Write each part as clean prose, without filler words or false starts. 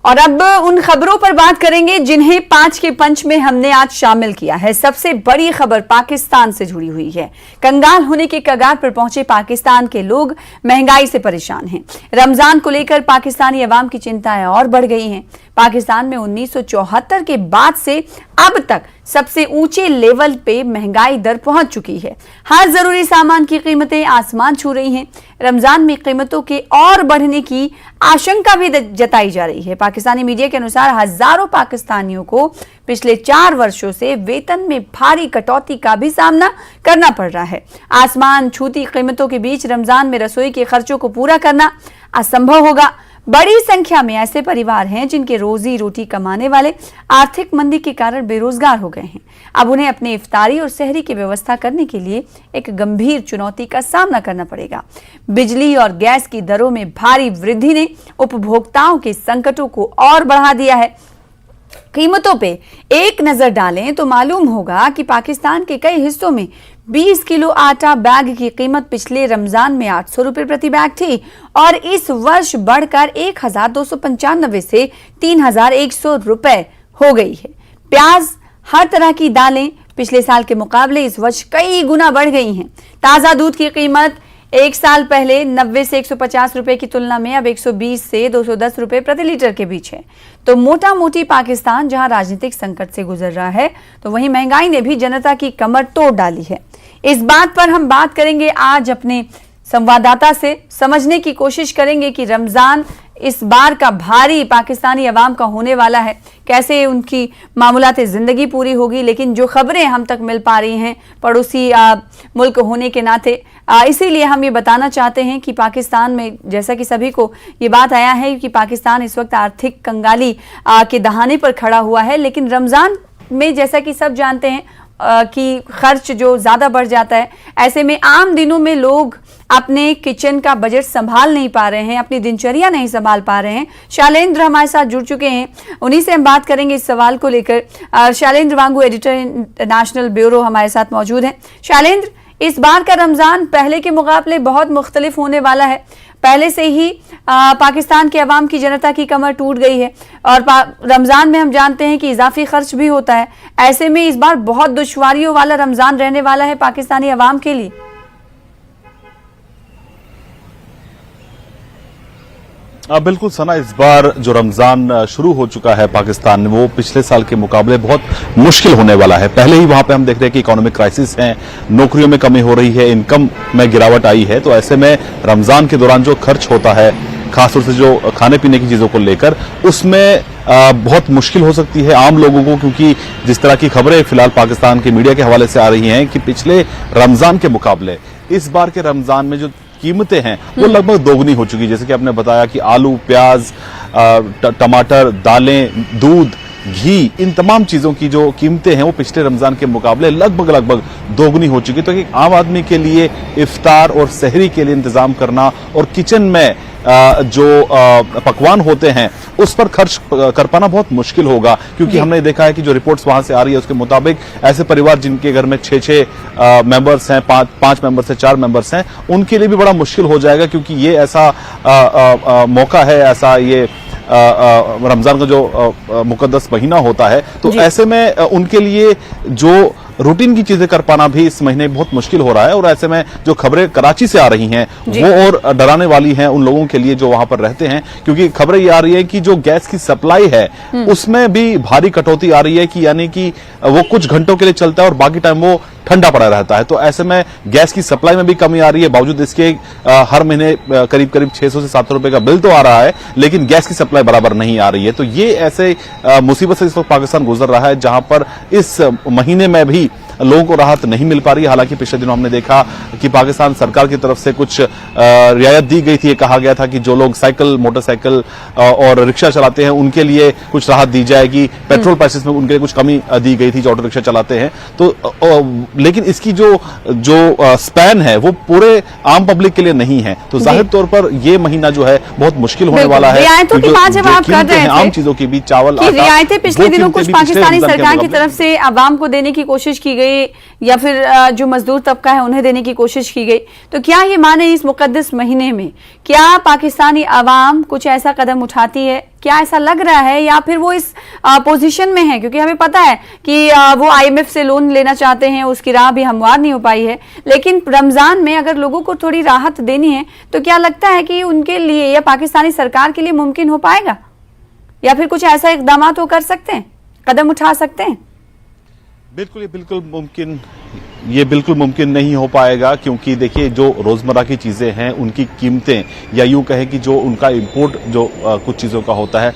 और अब उन खबरों पर बात करेंगे जिन्हें 5 के पंच में हमने आज शामिल किया है। सबसे बड़ी खबर पाकिस्तान से जुड़ी हुई है। कंगाल होने के कगार पर पहुंचे पाकिस्तान के लोग महंगाई से परेशान हैं। रमजान को लेकर पाकिस्तानी अवाम की चिंताएं और बढ़ गई हैं। पाकिस्तान में 1974 के बाद से अब तक सबसे ऊंचे लेवल पे महंगाई दर पहुंच चुकी है। हर जरूरी सामान की कीमतें आसमान छू रही हैं। रमजान में कीमतों के और बढ़ने की आशंका भी जताई जा रही है। पाकिस्तानी मीडिया के अनुसार हजारों पाकिस्तानियों को पिछले 4 वर्षों से वेतन में भारी कटौती का भी सामना करना पड़ रहा है। आसमान छूती कीमतों के बीच रमजान में रसोई के खर्चों को पूरा करना असंभव होगा। बड़ी संख्या में ऐसे परिवार हैं जिनके रोजी रोटी कमाने वाले आर्थिक मंदी के कारण बेरोजगार हो गए हैं। अब उन्हें अपने इफ्तारी और सहरी की व्यवस्था करने के लिए एक गंभीर चुनौती का सामना करना पड़ेगा। बिजली और गैस की दरों में भारी वृद्धि ने उपभोक्ताओं के संकटों को और बढ़ा दिया है। कीमतों पे एक नजर डालें तो मालूम होगा कि पाकिस्तान के कई हिस्सों में 20 किलो आटा बैग की कीमत पिछले रमजान में 800 रुपए प्रति बैग थी और इस वर्ष बढ़कर 1295 से 3100 रुपए हो गई है। प्याज, हर तरह की दालें पिछले साल के मुकाबले इस वर्ष कई गुना बढ़ गई हैं। ताजा दूध की कीमत एक साल पहले 90 से 150 रुपए की तुलना में अब 120 से 210 रुपए प्रति लीटर के बीच है। तो मोटा मोटी पाकिस्तान जहां राजनीतिक संकट से गुजर रहा है, तो वहीं महंगाई ने भी जनता की कमर तोड़ डाली है। इस बात पर हम बात करेंगे आज अपने संवाददाता से, समझने की कोशिश करेंगे कि रमजान इस बार का भारी पाकिस्तानी अवाम का होने वाला है, कैसे उनकी मामूलाते जिंदगी पूरी होगी। लेकिन जो खबरें हम तक मिल पा रही हैं पड़ोसी मुल्क होने के नाते, इसीलिए हम ये बताना चाहते हैं कि पाकिस्तान में, जैसा कि सभी को ये बात आया है कि पाकिस्तान इस वक्त आर्थिक कंगाली के दहाने पर खड़ा हुआ है। लेकिन रमजान में जैसा कि सब जानते हैं कि खर्च जो ज्यादा बढ़ जाता है, ऐसे में आम दिनों में लोग अपने किचन का बजट संभाल नहीं पा रहे हैं, अपनी दिनचर्या नहीं संभाल पा रहे हैं। शैलेंद्र हमारे साथ जुड़ चुके हैं, उन्हीं से हम बात करेंगे इस सवाल को लेकर। शैलेंद्र वांगू, एडिटर इंटरनेशनल ब्यूरो, हमारे साथ मौजूद हैं। शैलेंद्र, इस बार का रमजान पहले के मुकाबले बहुत मुख्तलिफ होने वाला है। पहले से ही पाकिस्तान के अवाम की जनता की कमर टूट गई है और रमजान में हम जानते हैं कि इजाफी खर्च भी होता है। ऐसे में इस बार बहुत दुश्वारियों वाला रमजान रहने वाला है पाकिस्तानी अवाम के लिए। बिल्कुल सना, इस बार जो रमजान शुरू हो चुका है पाकिस्तान में, वो पिछले साल के मुकाबले बहुत मुश्किल होने वाला है। पहले ही वहां पे हम देख रहे हैं कि इकोनॉमिक क्राइसिस है, नौकरियों में कमी हो रही है, इनकम में गिरावट आई है। तो ऐसे में रमजान के दौरान जो खर्च होता है, खासतौर से जो खाने पीने की चीजों को लेकर, उसमें बहुत मुश्किल हो सकती है आम लोगों को, क्योंकि जिस तरह की खबरें फिलहाल पाकिस्तान के मीडिया के हवाले से आ रही हैं कि पिछले रमजान के मुकाबले इस बार के रमजान में जो कीमतें हैं वो लगभग दोगुनी हो चुकी है। जैसे कि आपने बताया कि आलू, प्याज, टमाटर, दालें, दूध, घी, इन तमाम चीजों की जो कीमतें हैं वो पिछले रमजान के मुकाबले लगभग दोगुनी हो चुकी है। तो एक आम आदमी के लिए इफ्तार और सहरी के लिए इंतजाम करना और किचन में जो पकवान होते हैं उस पर खर्च कर पाना बहुत मुश्किल होगा, क्योंकि हमने देखा है कि जो रिपोर्ट्स वहां से आ रही है उसके मुताबिक ऐसे परिवार जिनके घर में 6 मेंबर्स हैं, 5 मेंबर्स हैं, 4 मेंबर्स हैं, उनके लिए भी बड़ा मुश्किल हो जाएगा, क्योंकि ये ऐसा मौका है, ऐसा ये रमजान का जो मुकद्दस महीना होता है। तो ऐसे में उनके लिए जो रूटीन की चीजें कर पाना भी इस महीने बहुत मुश्किल हो रहा है। और ऐसे में जो खबरें कराची से आ रही हैं वो और डराने वाली हैं उन लोगों के लिए जो वहां पर रहते हैं, क्योंकि खबरें ये आ रही है कि जो गैस की सप्लाई है उसमें भी भारी कटौती आ रही है, कि यानी कि वो कुछ घंटों के लिए चलता है और बाकी टाइम वो ठंडा पड़ा रहता है। तो ऐसे में गैस की सप्लाई में भी कमी आ रही है। बावजूद इसके हर महीने करीब 600 से 700 रुपए का बिल तो आ रहा है, लेकिन गैस की सप्लाई बराबर नहीं आ रही है। तो ये ऐसे मुसीबत से इस वक्त पाकिस्तान गुजर रहा है, जहां पर इस महीने में भी लोगों को राहत नहीं मिल पा रही है। हालांकि पिछले दिनों हमने देखा कि पाकिस्तान सरकार की तरफ से कुछ रियायत दी गई थी। कहा गया था कि जो लोग साइकिल, मोटरसाइकिल और रिक्शा चलाते हैं उनके लिए कुछ राहत दी जाएगी। पेट्रोल प्राइसेस में उनके लिए कुछ कमी दी गई थी जो ऑटो रिक्शा चलाते हैं। तो लेकिन इसकी जो स्पैन है वो पूरे आम पब्लिक के लिए नहीं है। तो जाहिर तौर पर ये महीना जो है बहुत मुश्किल होने वाला है। रियायतों की बात जब आप कर रहे हैं, आम चीजों की भी, चावल, रियायतें पिछले दिनों कुछ पाकिस्तानी सरकार की तरफ से अवाम को देने की कोशिश की गई गए या फिर जो मजदूर तबका है उन्हें देने की कोशिश की गई। तो क्या ये माने इस मुकद्दस महीने में क्या पाकिस्तानी आवाम कुछ ऐसा कदम उठाती है? क्या ऐसा लग रहा है या फिर वो इस पोजीशन में है? क्योंकि हमें पता है कि वो IMF से लोन लेना चाहते हैं, उसकी राह भी हमवार नहीं हो पाई है। लेकिन रमजान में अगर लोगों को थोड़ी राहत देनी है तो क्या लगता है कि उनके लिए या पाकिस्तानी सरकार के लिए मुमकिन हो पाएगा, या फिर कुछ ऐसा इकदाम वो कर सकते हैं, कदम उठा सकते हैं? ये बिल्कुल मुमकिन नहीं हो पाएगा, क्योंकि देखिए जो रोजमर्रा की चीजें हैं उनकी कीमतें, या यूं कहें कि जो उनका इंपोर्ट जो कुछ चीजों का होता है,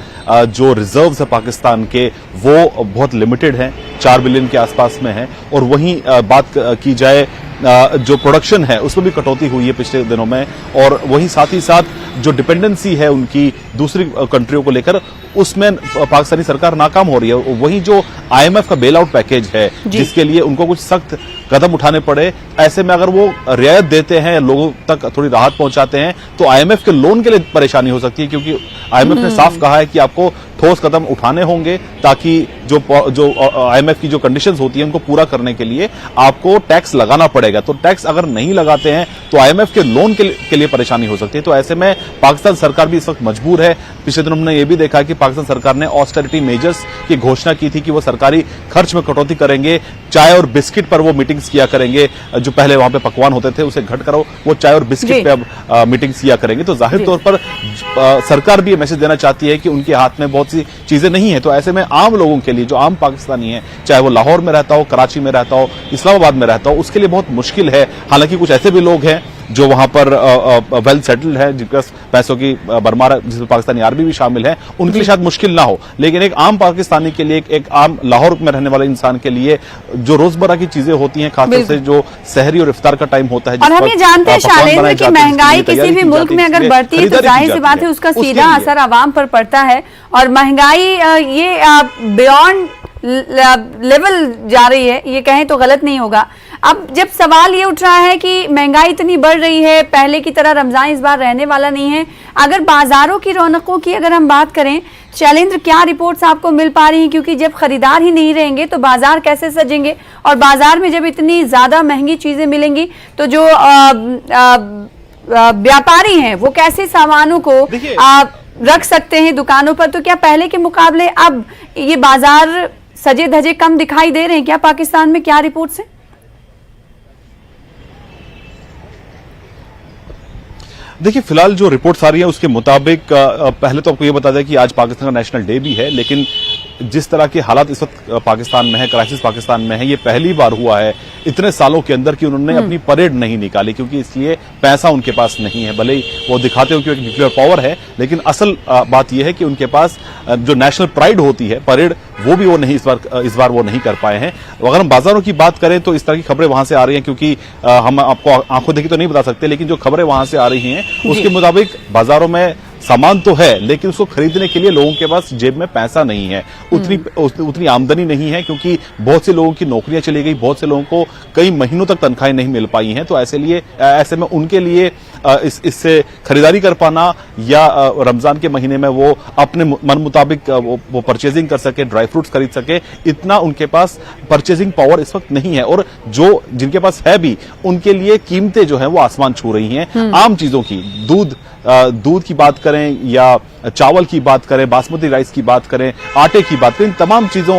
जो रिजर्व्स है पाकिस्तान के वो बहुत लिमिटेड हैं, 4 बिलियन के आसपास में है। और वहीं बात की जाए जो प्रोडक्शन है उसमें भी कटौती हुई है पिछले दिनों में, और वहीं साथ ही साथ जो डिपेंडेंसी है उनकी दूसरी कंट्रियों को लेकर उसमें पाकिस्तानी सरकार नाकाम हो रही है। वहीं जो IMF का बेल आउट पैकेज है जिसके लिए उनको कुछ सख्त कदम उठाने पड़े, ऐसे में अगर वो रियायत देते हैं, लोगों तक थोड़ी राहत पहुंचाते हैं, तो IMF के लोन के लिए परेशानी हो सकती है, क्योंकि IMF ने साफ कहा है कि आपको ठोस कदम उठाने होंगे ताकि जो IMF की जो कंडीशंस होती है उनको पूरा करने के लिए आपको टैक्स लगाना पड़ेगा। तो टैक्स अगर नहीं लगाते हैं तो IMF के लोन के लिए परेशानी हो सकती है। तो ऐसे में पाकिस्तान सरकार भी इस वक्त मजबूर है। पिछले दिनों हमने ये भी देखा कि पाकिस्तान सरकार ने ऑस्टेरिटी मेजर्स की घोषणा की थी कि वो सरकारी खर्च में कटौती करेंगे, चाय और बिस्किट पर वो मीटिंग्स किया करेंगे, जो पहले वहां पे पकवान होते थे उसे घट करो, वो चाय और बिस्किट पे अब मीटिंग्स किया करेंगे। तो जाहिर तौर पर सरकार भी ये मैसेज देना चाहती है कि उनके हाथ में बहुत सी चीजें नहीं है। तो ऐसे में आम लोगों के लिए, जो आम पाकिस्तानी है, चाहे वो लाहौर में रहता हो, कराची में रहता हो, इस्लामाबाद में रहता हो, उसके लिए बहुत मुश्किल है। हालांकि कुछ ऐसे भी लोग हैं जो वहां पर वेल सेटल्ड है, जिनके पास पैसों की भरमार है, जिसमें पाकिस्तानी आर्मी भी शामिल है, उनके लिए शायद मुश्किल ना हो। लेकिन एक आम पाकिस्तानी के लिए, एक आम लाहौर में रहने वाले इंसान के लिए जो रोजमर्रा की चीजें होती हैं, खासतौर से जो सहरी और इफ्तार का टाइम होता है, और हम ये जानते हैं शालेंद्र कि महंगाई किसी भी मुल्क में अगर बढ़ती है तो जाहिर सी बात है उसका सीधा असर आवाम पर पड़ता है। और महंगाई ये बियॉन्ड लेवल जा रही है, ये कहें तो गलत नहीं होगा। अब जब सवाल ये उठ रहा है कि महंगाई इतनी बढ़ रही है, पहले की तरह रमजान इस बार रहने वाला नहीं है, अगर बाजारों की रौनकों की अगर हम बात करें, शैलेंद्र क्या रिपोर्ट्स आपको मिल पा रही हैं? क्योंकि जब खरीदार ही नहीं रहेंगे तो बाजार कैसे सजेंगे, और बाजार में जब इतनी ज्यादा महंगी चीजें मिलेंगी तो जो व्यापारी हैं वो कैसे सामानों को रख सकते हैं दुकानों पर? तो क्या पहले के मुकाबले अब ये बाजार सजे धजे कम दिखाई दे रहे हैं क्या पाकिस्तान में? क्या रिपोर्ट्स हैं? देखिए, फिलहाल जो रिपोर्ट्स आ रही है उसके मुताबिक पहले तो आपको ये बता दें कि आज पाकिस्तान का नेशनल डे भी है, लेकिन जिस तरह के हालात इस वक्त पाकिस्तान में है, क्राइसिस पाकिस्तान में है, ये पहली बार हुआ है इतने सालों के अंदर कि उन्होंने अपनी परेड नहीं निकाली, क्योंकि इसलिए पैसा उनके पास नहीं है। भले ही वो दिखाते हो कि एक न्यूक्लियर पावर है, लेकिन असल बात यह है कि उनके पास जो नेशनल प्राइड होती है, परेड, वो भी वो नहीं इस बार वो नहीं कर पाए हैं। अगर हम बाजारों की बात करें तो इस तरह की खबरें वहां से आ रही हैं, क्योंकि हम आपको आंखों देखी तो नहीं बता सकते, लेकिन जो खबरें वहां से आ रही हैं उसके मुताबिक बाजारों में सामान तो है, लेकिन उसको खरीदने के लिए लोगों के पास जेब में पैसा नहीं है, उतनी आमदनी नहीं है, क्योंकि बहुत से लोगों की नौकरियां चली गई, बहुत से लोगों को कई महीनों तक तनख्वाहें नहीं मिल पाई हैं। तो ऐसे में उनके लिए इससे खरीदारी कर पाना या रमजान के महीने में वो अपने मन मुताबिक वो परचेजिंग कर सके, ड्राई फ्रूट्स खरीद सके, इतना उनके पास परचेजिंग पावर इस वक्त नहीं है। और जो जिनके पास है भी, उनके लिए कीमतें जो है वो आसमान छू रही हैं आम चीजों की। दूध की बात करें या चावल की बात करें, बासमती राइस की बात करें, आटे की बात करें, तमाम चीजों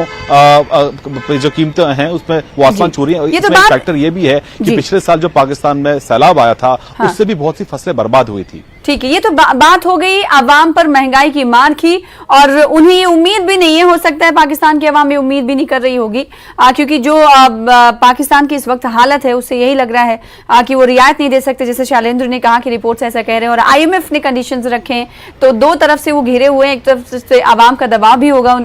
जो कीमतें हैं उसमें वो आसमान छू रही है। इसमें एक फैक्टर ये भी है कि पिछले साल जो पाकिस्तान में सैलाब आया था, उससे भी बहुत सी फसलें बर्बाद हुई थी। ठीक है, ये तो बात हो गई आवाम पर महंगाई की मार की, और उन्हें ये उम्मीद भी नहीं है, हो सकता है पाकिस्तान की आवाम ये उम्मीद भी नहीं कर रही होगी, क्योंकि जो पाकिस्तान की इस वक्त हालत है उससे यही लग रहा है कि वो रियायत नहीं दे सकते। जैसे शैलेंद्र ने कहा कि रिपोर्ट्स ऐसा कह रहे हैं, और IMF ने कंडीशंस रखे हैं, तो दो तरफ से वो घिरे हुए हैं। एक तरफ से आवाम का दबाव भी होगा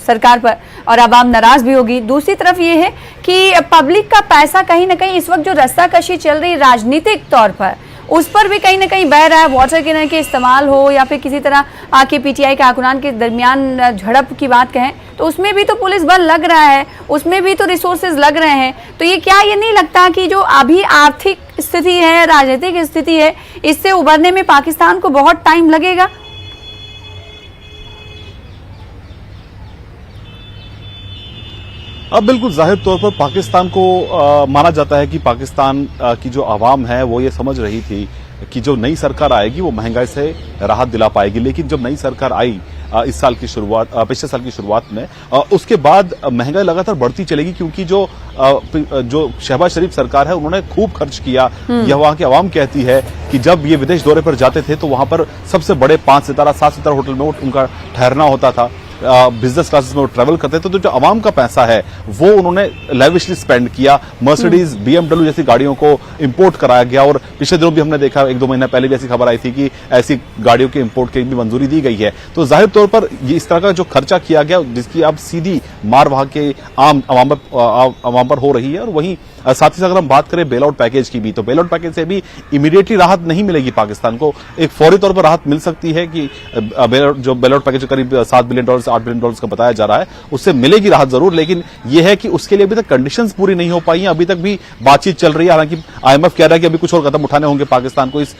सरकार पर और आवाम नाराज भी होगी, दूसरी तरफ ये है कि पब्लिक का पैसा कहीं ना कहीं इस वक्त जो रस्साकशी चल रही राजनीतिक तौर पर, उस पर भी कहीं ना कहीं बह रहा है। वाटर कैनन के इस्तेमाल हो या फिर किसी तरह के PTI कारकुनान के दरमियान झड़प की बात कहें, तो उसमें भी तो पुलिस बल लग रहा है, उसमें भी तो रिसोर्सेज लग रहे हैं। तो ये क्या ये नहीं लगता कि जो अभी आर्थिक स्थिति है, राजनीतिक स्थिति है, इससे उबरने में पाकिस्तान को बहुत टाइम लगेगा? अब बिल्कुल जाहिर तौर पर पाकिस्तान को माना जाता है कि पाकिस्तान की जो आवाम है वो ये समझ रही थी कि जो नई सरकार आएगी वो महंगाई से राहत दिला पाएगी, लेकिन जब नई सरकार आई इस साल की शुरुआत, पिछले साल की शुरुआत में, उसके बाद महंगाई लगातार बढ़ती चलेगी, क्योंकि जो शहबाज शरीफ सरकार है उन्होंने खूब खर्च किया। यह वहां की आवाम कहती है कि जब ये विदेश दौरे पर जाते थे तो वहां पर सबसे बड़े 5 सितारा 7 सितारा होटल में उनका ठहरना होता था, बिजनेस क्लासेस में वो ट्रैवल करते थे। तो जो आवाम का पैसा है वो उन्होंने लेविशली स्पेंड किया। मर्सिडीज, BMW जैसी गाड़ियों को इंपोर्ट कराया गया, और पिछले दिनों भी हमने देखा, 1-2 महीना पहले भी ऐसी खबर आई थी कि ऐसी गाड़ियों के इंपोर्ट की भी मंजूरी दी गई है। तो जाहिर तौर पर ये इस तरह का जो खर्चा किया गया जिसकी अब सीधी मार वहां के आम आवाम पर हो रही है। और वहीं साथ ही साथ अगर हम बात करें बेल आउट पैकेज की भी, तो बेल आउट पैकेज से भी इमीडिएटली राहत नहीं मिलेगी पाकिस्तान को। एक फौरी तौर पर राहत मिल सकती है कि बेल आउट पैकेज करीब $7 बिलियन से $8 बिलियन का बताया जा रहा है, उससे मिलेगी राहत जरूर, लेकिन यह है कि उसके लिए अभी तक कंडीशंस पूरी नहीं हो पाई हैं। अभी तक भी बातचीत चल रही है, हालांकि IMF कह रहा है कि अभी कुछ और कदम उठाने होंगे पाकिस्तान को। इस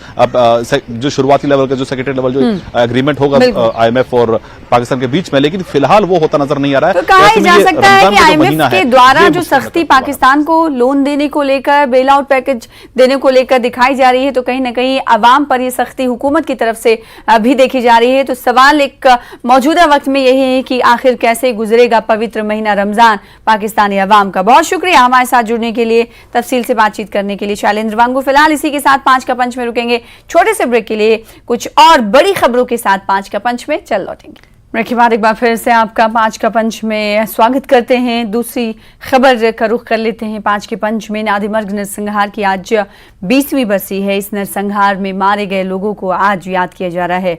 जो शुरुआती लेवल का, जो सेक्रेटरी लेवल जो एग्रीमेंट होगा IMF और पाकिस्तान के बीच में, लेकिन फिलहाल वो होता नजर नहीं आ रहा है। तो कहा जा सकता है कि IMF के द्वारा जो सख्ती पाकिस्तान को लोन देने को लेकर, बेल आउट पैकेज देने को लेकर दिखाई जा रही है, तो कहीं ना कहीं अवाम पर यह सख्ती हुकूमत की तरफ से भी देखी जा रही है। तो सवाल एक मौजूदा वक्त में यही है कि आखिर कैसे गुजरेगा पवित्र महीना रमजान पाकिस्तानी अवाम का। बहुत शुक्रिया हमारे साथ जुड़ने के लिए, तफसील से बातचीत करने के लिए शैलेंद्र वांगू। फिलहाल इसी के साथ 5 का पंच में रुकेंगे, छोटे से ब्रेक के लिए कुछ और बड़ी खबरों के साथ 5 का पंच में चल लौटेंगे। ब्रेक के बाद एक बार फिर से आपका 5 का पंच में स्वागत करते हैं। दूसरी खबर का रुख कर लेते हैं। 5 के पंच में नादिमर्ग नरसंहार की आज 20वीं बरसी है। इस नरसंहार में मारे गए लोगों को आज याद किया जा रहा है।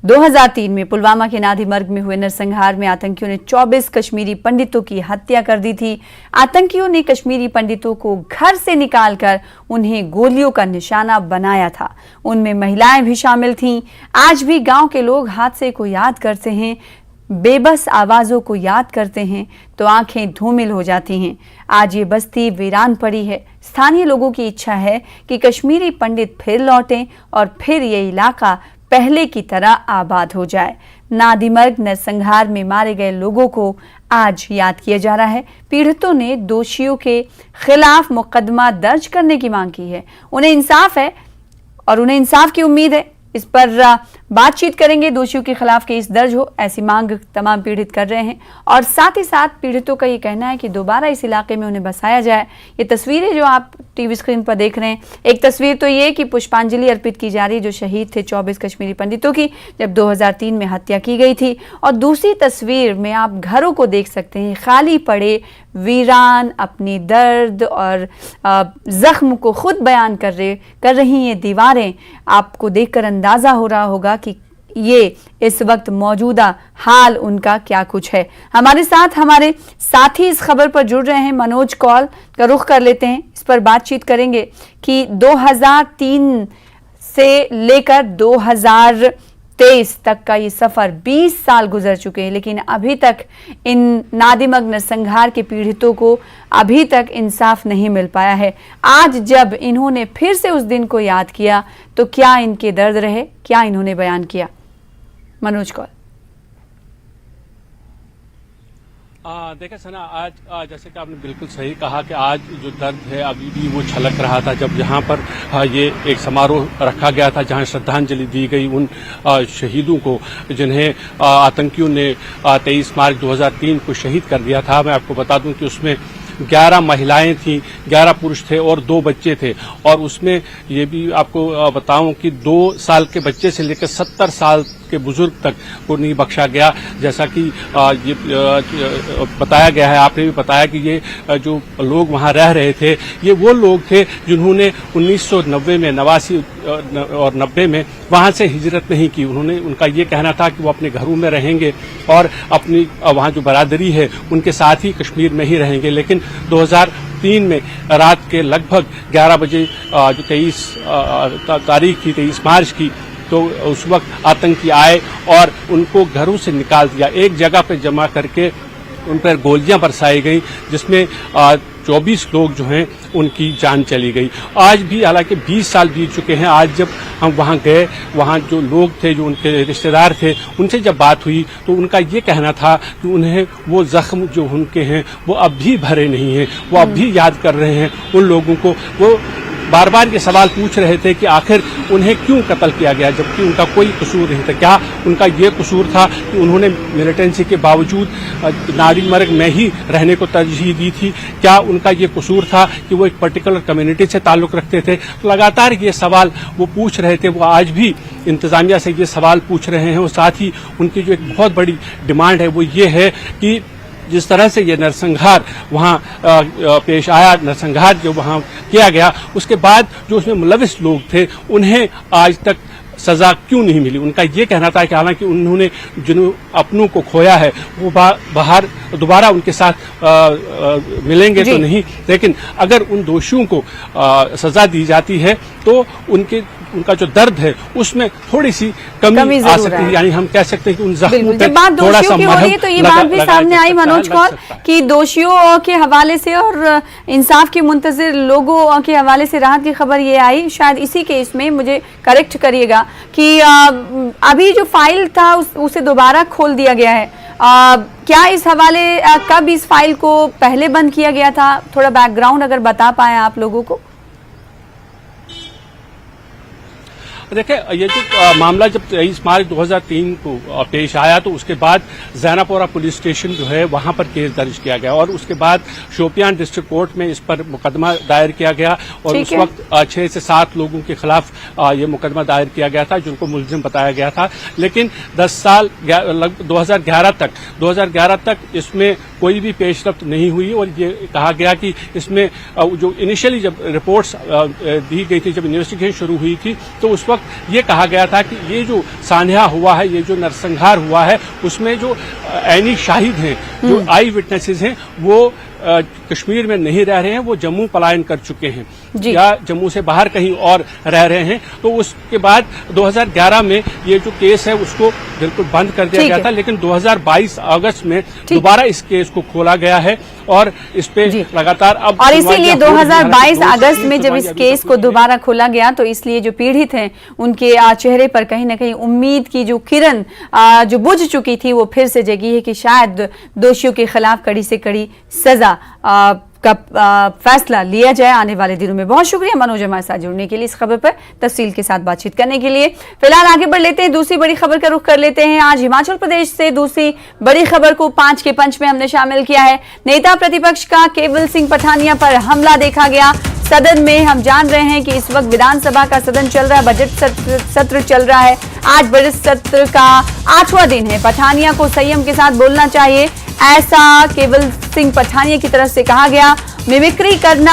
2003 में पुलवामा के नादिमर्ग में हुए नरसंहार में आतंकियों ने 24 कश्मीरी पंडितों की हत्या कर दी थी। आतंकियों ने कश्मीरी पंडितों को घर से निकालकर उन्हें गोलियों का निशाना बनाया था। उनमें महिलाएं भी शामिल थीं। आज भी गांव के लोग हादसे को याद करते हैं, बेबस आवाजों को याद करते हैं तो आंखें धूमिल हो जाती हैं। आज ये बस्ती वीरान पड़ी है। स्थानीय लोगों की इच्छा है कि कश्मीरी पंडित फिर लौटें और फिर ये इलाका पहले की तरह आबाद हो जाए। नादिमर्ग नरसंहार में मारे गए लोगों को आज याद किया जा रहा है। पीड़ितों ने दोषियों के खिलाफ मुकदमा दर्ज करने की मांग की है। उन्हें इंसाफ है और उन्हें इंसाफ की उम्मीद है। इस पर बातचीत करेंगे। दोषियों के खिलाफ केस दर्ज हो, ऐसी मांग तमाम पीड़ित कर रहे हैं, और साथ ही साथ पीड़ितों का ये कहना है कि दोबारा इस इलाके में उन्हें बसाया जाए। ये तस्वीरें जो आप टीवी स्क्रीन पर देख रहे हैं, एक तस्वीर तो ये कि पुष्पांजलि अर्पित की जा रही है जो शहीद थे 24 कश्मीरी पंडितों की, जब 2003 में हत्या की गई थी। और दूसरी तस्वीर में आप घरों को देख सकते हैं, खाली पड़े, वीरान, अपनी दर्द और जख्म को खुद बयान कर रही ये दीवारें। आपको देखकर अंदाजा हो रहा होगा कि ये इस वक्त मौजूदा हाल उनका क्या कुछ है। हमारे साथ हमारे साथी इस खबर पर जुड़ रहे हैं। मनोज कौल का रुख कर लेते हैं, इस पर बातचीत करेंगे कि 2003 से लेकर 2023 तक का ये सफर 20 साल गुजर चुके हैं, लेकिन अभी तक इन नादिमर्ग नरसंहार के पीड़ितों को अभी तक इंसाफ नहीं मिल पाया है। आज जब इन्होंने फिर से उस दिन को याद किया तो क्या इनके दर्द रहे, क्या इन्होंने बयान किया? मनोज कौल। देखिए सना, आज जैसे कि आपने बिल्कुल सही कहा कि आज जो दर्द है अभी भी वो छलक रहा था जब यहाँ पर ये एक समारोह रखा गया था जहाँ श्रद्धांजलि दी गई उन शहीदों को जिन्हें आतंकियों ने 23 मार्च 2003 को शहीद कर दिया था। मैं आपको बता दूं कि उसमें 11 महिलाएं थीं, 11 पुरुष थे और 2 बच्चे थे। और उसमें ये भी आपको बताऊं कि 2 साल के बच्चे से लेकर 70 साल के बुजुर्ग तक को नहीं बख्शा गया। जैसा कि ये बताया गया है, आपने भी बताया कि ये जो लोग वहां रह रहे थे ये वो लोग थे जिन्होंने 1990 में 89 और 90 में वहां से हिजरत नहीं की। उनका ये कहना था कि वो अपने घरों में रहेंगे और अपनी वहां जो बरादरी है उनके साथ ही कश्मीर में ही रहेंगे। लेकिन 2003 में रात के लगभग 11 बजे जो 23 तारीख थी, 23 मार्च की, तो उस वक्त आतंकी आए और उनको घरों से निकाल दिया। एक जगह पर जमा करके उन पर गोलियां बरसाई गई जिसमें 24 लोग जो हैं उनकी जान चली गई। आज भी हालांकि 20 साल बीत चुके हैं, आज जब हम वहां गए, वहां जो लोग थे, जो उनके रिश्तेदार थे, उनसे जब बात हुई तो उनका ये कहना था कि उन्हें वो जख्म जो उनके हैं वो अब भी भरे नहीं हैं, वो अब भी याद कर रहे हैं उन लोगों को। वो बार बार ये सवाल पूछ रहे थे कि आखिर उन्हें क्यों कत्ल किया गया, जबकि उनका कोई कसूर नहीं था। क्या उनका ये कसूर था कि उन्होंने मिलिटेंसी के बावजूद नारीमर्ग में ही रहने को तरजीह दी थी? क्या उनका ये कसूर था कि वो एक पर्टिकुलर कम्युनिटी से ताल्लुक रखते थे? तो लगातार ये सवाल वो पूछ रहे थे। वो आज भी इंतजामिया से ये सवाल पूछ रहे हैं और साथ ही उनकी जो एक बहुत बड़ी डिमांड है वो ये है कि जिस तरह से ये नरसंहार वहाँ पेश आया, नरसंहार जो वहाँ किया गया, उसके बाद जो उसमें मुलविस लोग थे उन्हें आज तक सजा क्यों नहीं मिली? उनका ये कहना था कि हालांकि उन्होंने जिन अपनों को खोया है वो बाहर दोबारा उनके साथ मिलेंगे तो नहीं, लेकिन अगर उन दोषियों को सजा दी जाती है तो उनका जो दर्द है उसमें थोड़ी सी कमी आ सकती है। यानी हम कह सकते हैं कि उन जख्मों पे थोड़ा सा मरहम तो ये बात भी सामने आई मनोज कौर कि दोषियों के हवाले से और इंसाफ के मुंतजिर लोगों के हवाले से राहत की खबर ये आई, शायद इसी केस में, मुझे करेक्ट करिएगा, कि अभी जो फाइल था उसे दोबारा खोल दिया गया है। क्या इस हवाले कब इस फाइल को पहले बंद किया गया था? थोड़ा बैकग्राउंड अगर बता पाए आप लोगों को। देखिए, ये जो मामला जब 23 मार्च 2003 को पेश आया तो उसके बाद जैनापोरा पुलिस स्टेशन जो है वहां पर केस दर्ज किया गया और उसके बाद शोपियान डिस्ट्रिक्ट कोर्ट में इस पर मुकदमा दायर किया गया और उस वक्त 6 से 7 लोगों के खिलाफ ये मुकदमा दायर किया गया था जिनको मुलजिम बताया गया था। लेकिन 10 साल लगभग 2011 तक इसमें कोई भी पेशरफ्त नहीं हुई और ये कहा गया कि इसमें जो इनिशियली जब रिपोर्ट्स दी गई थी, जब इन्वेस्टिगेशन शुरू हुई थी, तो उस वक्त ये कहा गया था कि ये जो सान्या हुआ है, ये जो नरसंहार हुआ है, उसमें जो ऐनी शाहिद हैं, जो आई विटनेसेस हैं, वो कश्मीर में नहीं रह रहे हैं, वो जम्मू पलायन कर चुके हैं या जम्मू से बाहर कहीं और रह रहे हैं। तो उसके बाद 2011 में ये जो केस है उसको बिल्कुल बंद कर दिया गया था, लेकिन 2022 अगस्त में दोबारा इस केस को खोला गया है और इस पे लगातार अब, और इसीलिए 2022 अगस्त में जब इस केस को दोबारा खोला गया तो इसलिए जो पीड़ित हैं उनके चेहरे पर कहीं ना कहीं उम्मीद की जो किरण जो बुझ चुकी थी वो फिर से जगी है कि शायद दोषियों के खिलाफ कड़ी से कड़ी सजा का फैसला लिया जाए आने वाले दिनों में। बहुत शुक्रिया मनोज हमारे साथ जुड़ने के लिए, इस खबर पर तफसील के साथ बातचीत करने के लिए। फिलहाल आगे बढ़ लेते हैं, दूसरी बड़ी खबर का रुख कर लेते हैं। आज हिमाचल प्रदेश से दूसरी बड़ी खबर को 5 के पंच में हमने शामिल किया है। नेता प्रतिपक्ष का केवल सिंह पठानिया पर हमला देखा गया सदन में। हम जान रहे हैं कि इस वक्त विधानसभा का सदन चल रहा है, बजट सत्र चल रहा है। आज बजट सत्र का 8वां दिन है। पठानिया को संयम के साथ बोलना चाहिए, ऐसा केवल सिंह पठानिया की तरफ से कहा गया। मिमिक्री करना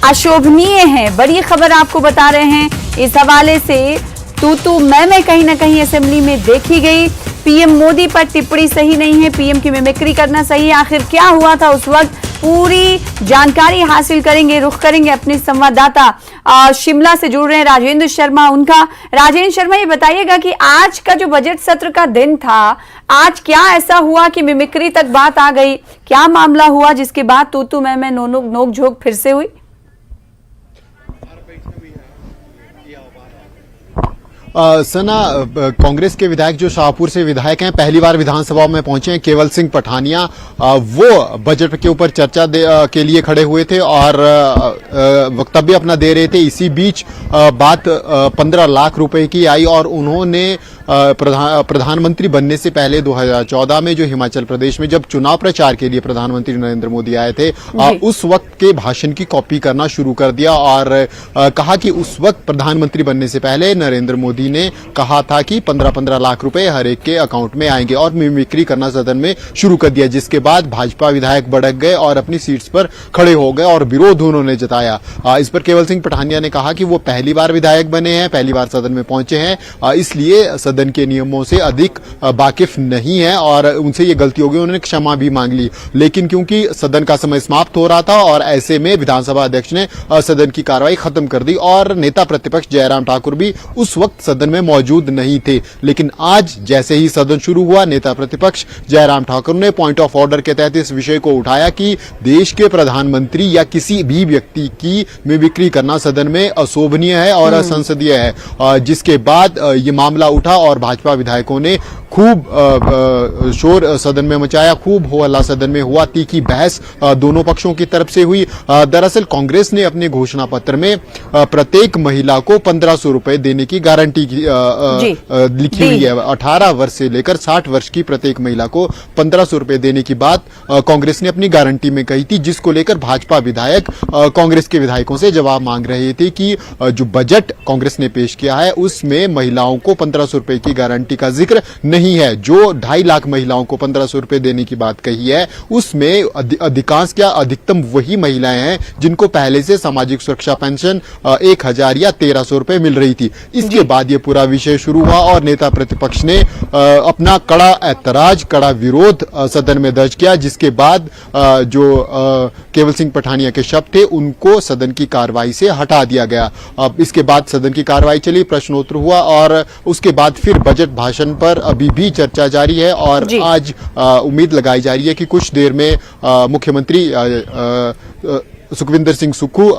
अशोभनीय है, बड़ी खबर आपको बता रहे हैं। इस हवाले से तू मैं कहीं ना कहीं असेंबली में देखी गई। पीएम मोदी पर टिप्पणी सही नहीं है, पीएम की मिमिक्री करना सही है। आखिर क्या हुआ था उस वक्त, पूरी जानकारी हासिल करेंगे। रुख करेंगे अपने संवाददाता शिमला से जुड़ रहे हैं राजेंद्र शर्मा, उनका। राजेंद्र शर्मा, ये बताइएगा कि आज का जो बजट सत्र का दिन था, आज क्या ऐसा हुआ कि मिमिक्री तक बात आ गई? क्या मामला हुआ जिसके बाद तू मैं नोक झोंक फिर से हुई? सना, कांग्रेस के विधायक जो शाहपुर से विधायक हैं, पहली बार विधानसभा में पहुंचे हैं, केवल सिंह पठानिया, वो बजट के ऊपर चर्चा के लिए खड़े हुए थे और वक्तव्य अपना दे रहे थे। इसी बीच बात 15 लाख रुपए की आई और उन्होंने प्रधानमंत्री बनने से पहले 2014 में जो हिमाचल प्रदेश में जब चुनाव प्रचार के लिए प्रधानमंत्री नरेंद्र मोदी आए थे, उस वक्त के भाषण की कॉपी करना शुरू कर दिया और कहा कि उस वक्त प्रधानमंत्री बनने से पहले नरेंद्र मोदी ने कहा था कि 15-15 लाख रुपए हर एक के अकाउंट में आएंगे और मिमिक्री करना सदन में शुरू कर दिया, जिसके बाद भाजपा विधायक भड़क गए और अपनी सीट्स पर खड़े हो गए और विरोध उन्होंने जताया। इस पर केवल सिंह पठानिया ने कहा कि वो पहली बार विधायक बने हैं, पहली बार सदन में पहुंचे हैं, इसलिए सदन सदन के नियमों से अधिक वाकिफ नहीं है और उनसे ये गलती हो गई, उन्होंने क्षमा भी मांग ली। लेकिन क्योंकि सदन का समय समाप्त हो रहा था और ऐसे में विधानसभा अध्यक्ष ने सदन की कार्रवाई खत्म कर दी और नेता प्रतिपक्ष जयराम ठाकुर भी उस वक्त सदन में मौजूद नहीं थे। लेकिन आज जैसे ही सदन शुरू हुआ, नेता प्रतिपक्ष जयराम ठाकुर ने पॉइंट ऑफ ऑर्डर के तहत इस विषय को उठाया कि देश के प्रधानमंत्री या किसी भी व्यक्ति की मिमिक्री करना सदन में अशोभनीय है और असंसदीय है, जिसके बाद ये मामला उठा और भाजपा विधायकों ने खूब शोर सदन में मचाया, खूब हो हल्ला सदन में हुआ, तीखी बहस दोनों पक्षों की तरफ से हुई। दरअसल कांग्रेस ने अपने घोषणा पत्र में प्रत्येक महिला को 1500 रुपए देने की गारंटी लिखी हुई है। 18 वर्ष से लेकर 60 वर्ष की प्रत्येक महिला को 1500 रुपए देने की बात कांग्रेस ने अपनी गारंटी में कही थी, जिसको लेकर भाजपा विधायक कांग्रेस के विधायकों से जवाब मांग रहे थे कि जो बजट कांग्रेस ने पेश किया है उसमें महिलाओं को 1500 रुपए की गारंटी का जिक्र नहीं है। जो 2.5 लाख महिलाओं को 1500 रुपए देने की बात कही है उसमें अधिकांश क्या अधिकतम वही महिलाएं हैं जिनको पहले से सामाजिक सुरक्षा पेंशन 1000 या 1300 रुपए मिल रही थी। इसके बाद ये पूरा विषय शुरू हुआ और नेता प्रतिपक्ष ने अपना कड़ा ऐतराज, कड़ा विरोध सदन में दर्ज किया, जिसके बाद जो केवल सिंह पठानिया के शब्द थे उनको सदन की कार्रवाई से हटा दिया गया। अब इसके बाद सदन की कार्रवाई चली, प्रश्नोत्तर हुआ और उसके बाद फिर बजट भाषण पर अभी भी चर्चा जारी है और आज उम्मीद लगाई जा रही है कि कुछ देर में मुख्यमंत्री सुखविंदर सिंह सुक्खू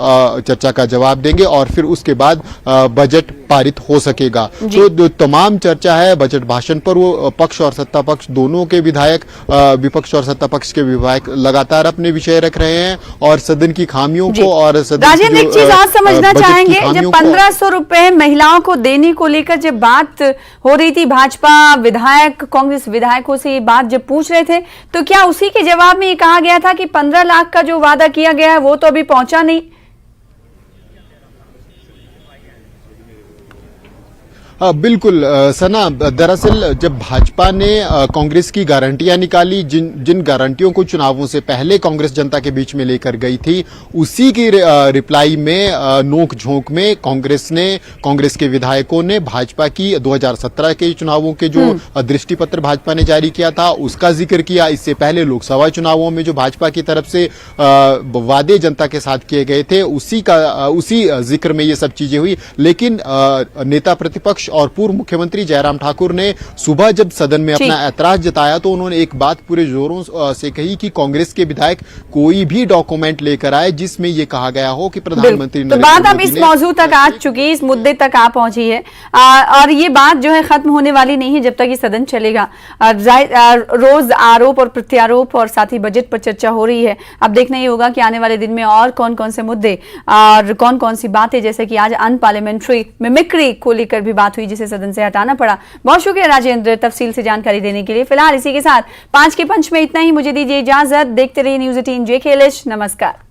चर्चा का जवाब देंगे और फिर उसके बाद बजट पारित हो सकेगा। तो जो तमाम चर्चा है बजट भाषण पर, वो पक्ष और सत्ता पक्ष दोनों के विधायक, विपक्ष और सत्ता पक्ष के विधायक लगातार अपने विषय रख रहे हैं और सदन की खामियों को और राजेंद्र एक चीज और समझना चाहेंगे, जब 1500 रुपए महिलाओं को देने को लेकर जब बात हो रही थी, भाजपा विधायक कांग्रेस विधायकों से ये बात जब पूछ रहे थे, तो क्या उसी के जवाब में ये कहा गया था कि 15 लाख का जो वादा किया गया है वो तो अभी पहुंचा नहीं? बिल्कुल सना, दरअसल जब भाजपा ने कांग्रेस की गारंटियां निकाली, जिन गारंटियों को चुनावों से पहले कांग्रेस जनता के बीच में लेकर गई थी, उसी की रिप्लाई में नोक झोंक में कांग्रेस के विधायकों ने भाजपा की 2017 के चुनावों के जो दृष्टि पत्र भाजपा ने जारी किया था उसका जिक्र किया। इससे पहले लोकसभा चुनावों में जो भाजपा की तरफ से वादे जनता के साथ किए गए थे उसी जिक्र में ये सब चीजें हुई। लेकिन नेता प्रतिपक्ष और पूर्व मुख्यमंत्री जयराम ठाकुर ने सुबह जब सदन में अपना ऐतराज जताया तो उन्होंने एक बात पूरे जोरों से कही कि कांग्रेस के विधायक कोई भी डॉक्यूमेंट लेकर आए जिसमें यह कहा गया हो कि प्रधानमंत्री तो बात अब इस मौजू तक आ चुकी, इस मुद्दे तक आ पहुंची है और ये बात जो है खत्म होने वाली नहीं है जब तक ये सदन चलेगा। रोज आरोप और प्रत्यारोप और साथ ही बजट पर चर्चा हो रही है। अब देखना ही होगा कि आने वाले दिन में और कौन कौन से मुद्दे और कौन कौन सी बातें, जैसे कि आज अनपार्लियामेंट्री मिमिक्री को लेकर भी बात हुई जिसे सदन से हटाना पड़ा। बहुत शुक्रिया राजेंद्र तफसील से जानकारी देने के लिए। फिलहाल इसी के साथ 5 के पंच में इतना ही, मुझे दीजिए इजाजत। देखते रहिए न्यूज़ 18 JKLH। नमस्कार।